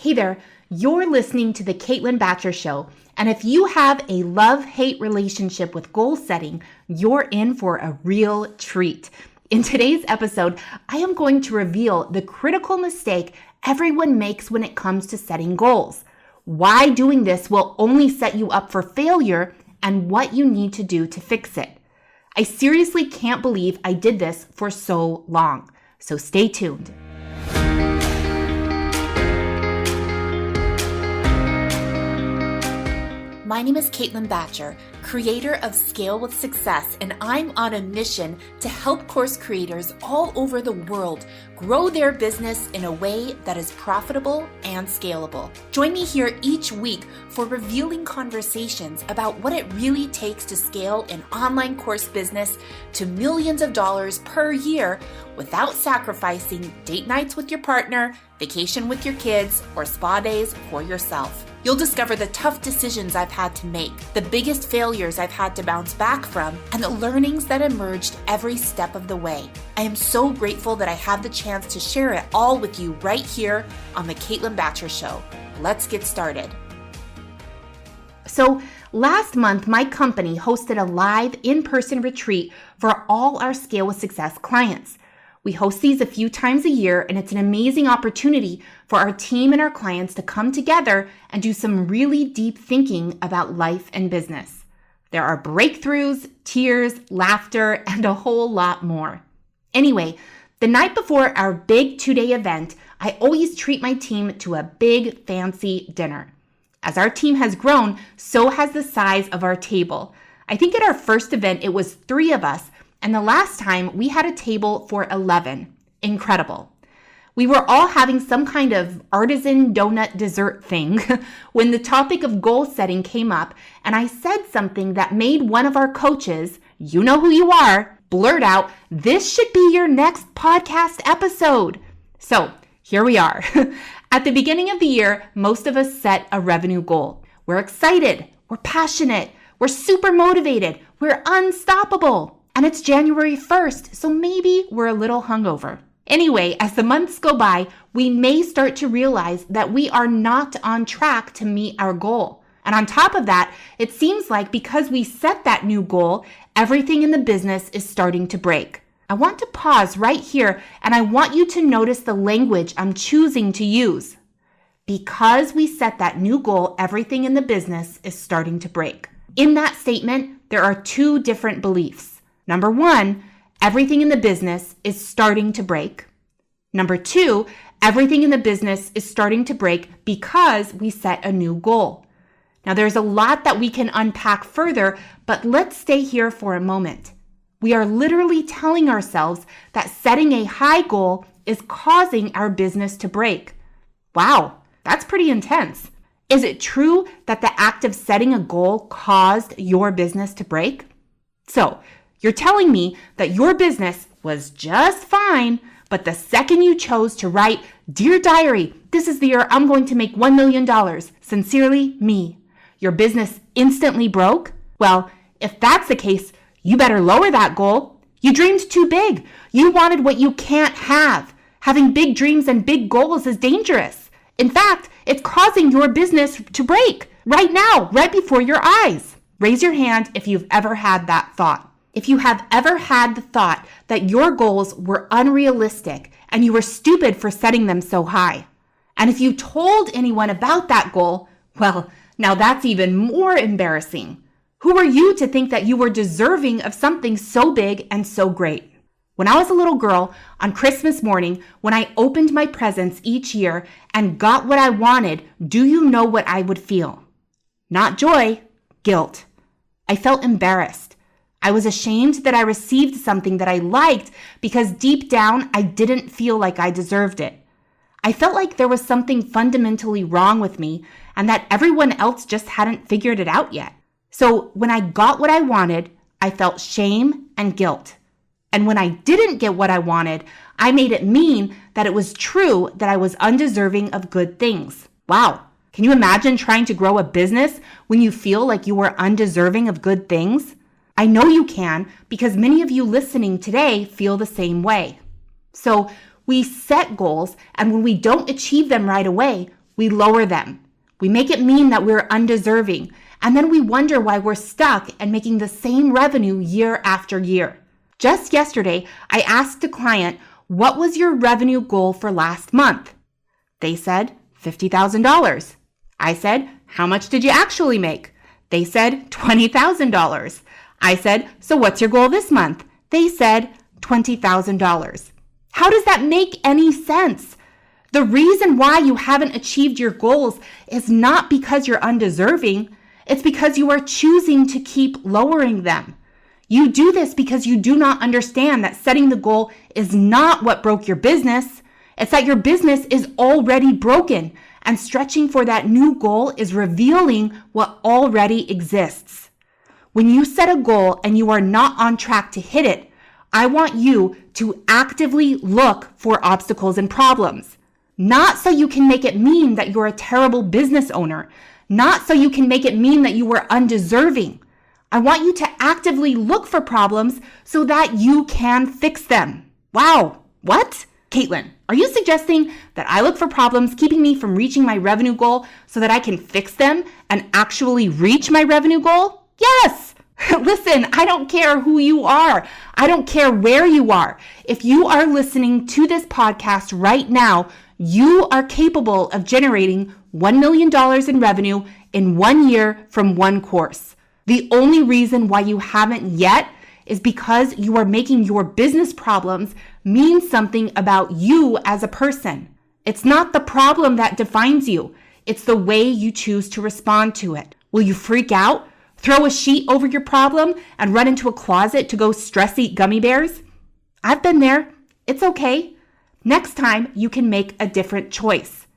Hey there, you're listening to The Caitlin Batcher Show, and if you have a love-hate relationship with goal setting, you're in for a real treat. In today's episode, I am going to reveal the critical mistake everyone makes when it comes to setting goals, why doing this will only set you up for failure, and what you need to do to fix it. I seriously can't believe I did this for so long, so stay tuned. My name is Caitlin Batcher, creator of Scale with Success, and I'm on a mission to help course creators all over the world grow their business in a way that is profitable and scalable. Join me here each week for revealing conversations about what it really takes to scale an online course business to millions of dollars per year without sacrificing date nights with your partner, vacation with your kids, or spa days for yourself. You'll discover the tough decisions I've had to make, the biggest failures I've had to bounce back from, and the learnings that emerged every step of the way. I am so grateful that I have the chance to share it all with you right here on The Caitlin Batcher Show. Let's get started. So last month, my company hosted a live in-person retreat for all our Scale with Success clients. We host these a few times a year, and it's an amazing opportunity for our team and our clients to come together and do some really deep thinking about life and business. There are breakthroughs, tears, laughter, and a whole lot more. Anyway, the night before our big 2-day event, I always treat my team to a big fancy dinner. As our team has grown, so has the size of our table. I think at our first event, it was 3 of us, and the last time we had a table for 11. Incredible. We were all having some kind of artisan donut dessert thing when the topic of goal setting came up, and I said something that made one of our coaches, you know who you are, blurt out, "This should be your next podcast episode." So here we are. At the beginning of the year, most of us set a revenue goal. We're excited, we're passionate, we're super motivated, we're unstoppable. And it's January 1st, so maybe we're a little hungover. Anyway, as the months go by, we may start to realize that we are not on track to meet our goal. And on top of that, it seems like because we set that new goal, everything in the business is starting to break. I want to pause right here, and I want you to notice the language I'm choosing to use. Because we set that new goal, everything in the business is starting to break. In that statement, there are 2 different beliefs. Number 1, everything in the business is starting to break. Number 2, everything in the business is starting to break because we set a new goal. Now, there's a lot that we can unpack further, but let's stay here for a moment. We are literally telling ourselves that setting a high goal is causing our business to break. Wow, that's pretty intense. Is it true that the act of setting a goal caused your business to break? So, you're telling me that your business was just fine, but the second you chose to write, "Dear Diary, this is the year I'm going to make $1 million. Sincerely, me," your business instantly broke? Well, if that's the case, you better lower that goal. You dreamed too big. You wanted what you can't have. Having big dreams and big goals is dangerous. In fact, it's causing your business to break right now, right before your eyes. Raise your hand if you've ever had that thought. If you have ever had the thought that your goals were unrealistic and you were stupid for setting them so high, and if you told anyone about that goal, well, now that's even more embarrassing. Who are you to think that you were deserving of something so big and so great? When I was a little girl, on Christmas morning, when I opened my presents each year and got what I wanted, do you know what I would feel? Not joy, guilt. I felt embarrassed. I was ashamed that I received something that I liked because deep down, I didn't feel like I deserved it. I felt like there was something fundamentally wrong with me and that everyone else just hadn't figured it out yet. So when I got what I wanted, I felt shame and guilt. And when I didn't get what I wanted, I made it mean that it was true that I was undeserving of good things. Wow. Can you imagine trying to grow a business when you feel like you are undeserving of good things? I know you can because many of you listening today feel the same way. So we set goals, and when we don't achieve them right away, We lower them. We make it mean that we're undeserving, and then we wonder why we're stuck and making the same revenue year after year. Just yesterday, I asked a client, what was your revenue goal for last month? They said $50,000. I said, how much did you actually make? They said $20,000. I said, so what's your goal this month? They said $20,000. How does that make any sense? The reason why you haven't achieved your goals is not because you're undeserving. It's because you are choosing to keep lowering them. You do this because you do not understand that setting the goal is not what broke your business. It's that your business is already broken, and stretching for that new goal is revealing what already exists. When you set a goal and you are not on track to hit it, I want you to actively look for obstacles and problems. Not so you can make it mean that you're a terrible business owner. Not so you can make it mean that you were undeserving. I want you to actively look for problems so that you can fix them. Wow, what? Caitlin, are you suggesting that I look for problems keeping me from reaching my revenue goal so that I can fix them and actually reach my revenue goal? Yes! Listen, I don't care who you are. I don't care where you are. If you are listening to this podcast right now, you are capable of generating $1 million in revenue in 1 year from one course. The only reason why you haven't yet is because you are making your business problems mean something about you as a person. It's not the problem that defines you. It's the way you choose to respond to it. Will you freak out, throw a sheet over your problem, and run into a closet to go stress eat gummy bears? I've been there. It's okay. Next time, you can make a different choice.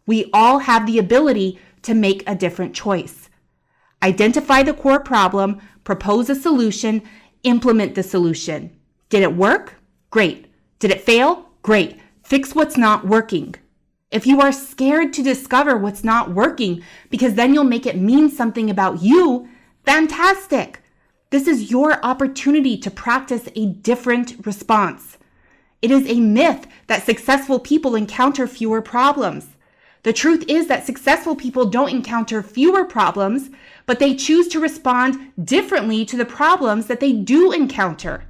We all have the ability to make a different choice. Identify the core problem, propose a solution, implement the solution. Did it work? Great. Did it fail? Great. Fix what's not working. If you are scared to discover what's not working because then you'll make it mean something about you, fantastic. This is your opportunity to practice a different response. It is a myth that successful people encounter fewer problems. The truth is that successful people don't encounter fewer problems, but they choose to respond differently to the problems that they do encounter.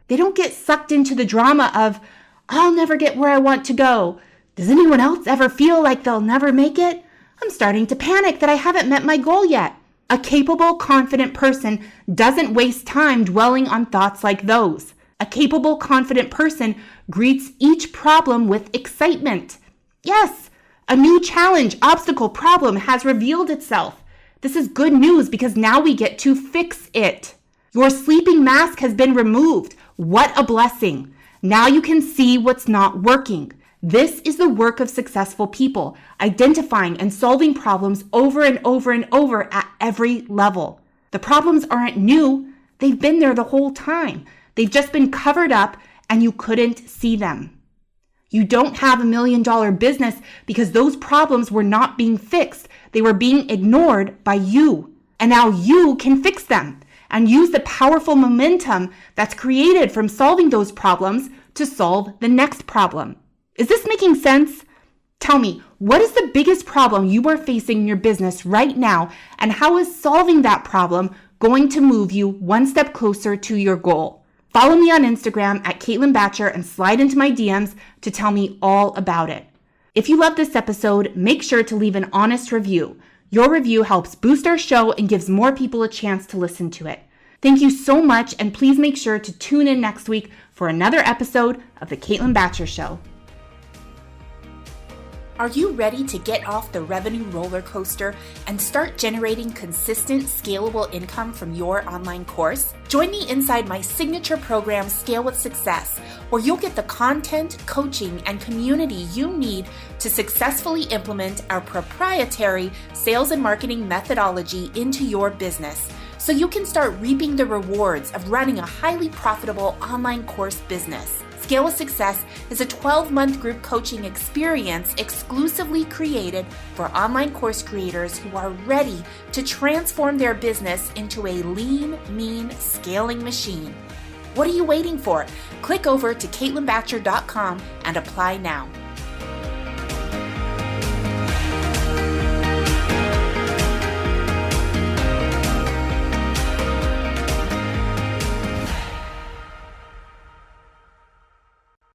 They don't get sucked into the drama of, I'll never get where I want to go. Does anyone else ever feel like they'll never make it? I'm starting to panic that I haven't met my goal yet. A capable, confident person doesn't waste time dwelling on thoughts like those. A capable, confident person greets each problem with excitement. Yes, a new challenge, obstacle, problem has revealed itself. This is good news because now we get to fix it. Your sleeping mask has been removed. What a blessing. Now you can see what's not working. This is the work of successful people, identifying and solving problems over and over and over at every level. The problems aren't new. They've been there the whole time. They've just been covered up and you couldn't see them. You don't have $1 million business because those problems were not being fixed. They were being ignored by you. And now you can fix them and use the powerful momentum that's created from solving those problems to solve the next problem. Is this making sense? Tell me, what is the biggest problem you are facing in your business right now, and how is solving that problem going to move you one step closer to your goal? Follow me on Instagram at Caitlin Batcher and slide into my DMs to tell me all about it. If you love this episode, make sure to leave an honest review. Your review helps boost our show and gives more people a chance to listen to it. Thank you so much, and please make sure to tune in next week for another episode of The Caitlin Batcher Show. Are you ready to get off the revenue roller coaster and start generating consistent, scalable income from your online course? Join me inside my signature program, Scale with Success, where you'll get the content, coaching, and community you need to successfully implement our proprietary sales and marketing methodology into your business, so you can start reaping the rewards of running a highly profitable online course business. Scale with Success is a 12-month group coaching experience exclusively created for online course creators who are ready to transform their business into a lean, mean, scaling machine. What are you waiting for? Click over to CaitlinBatcher.com and apply now.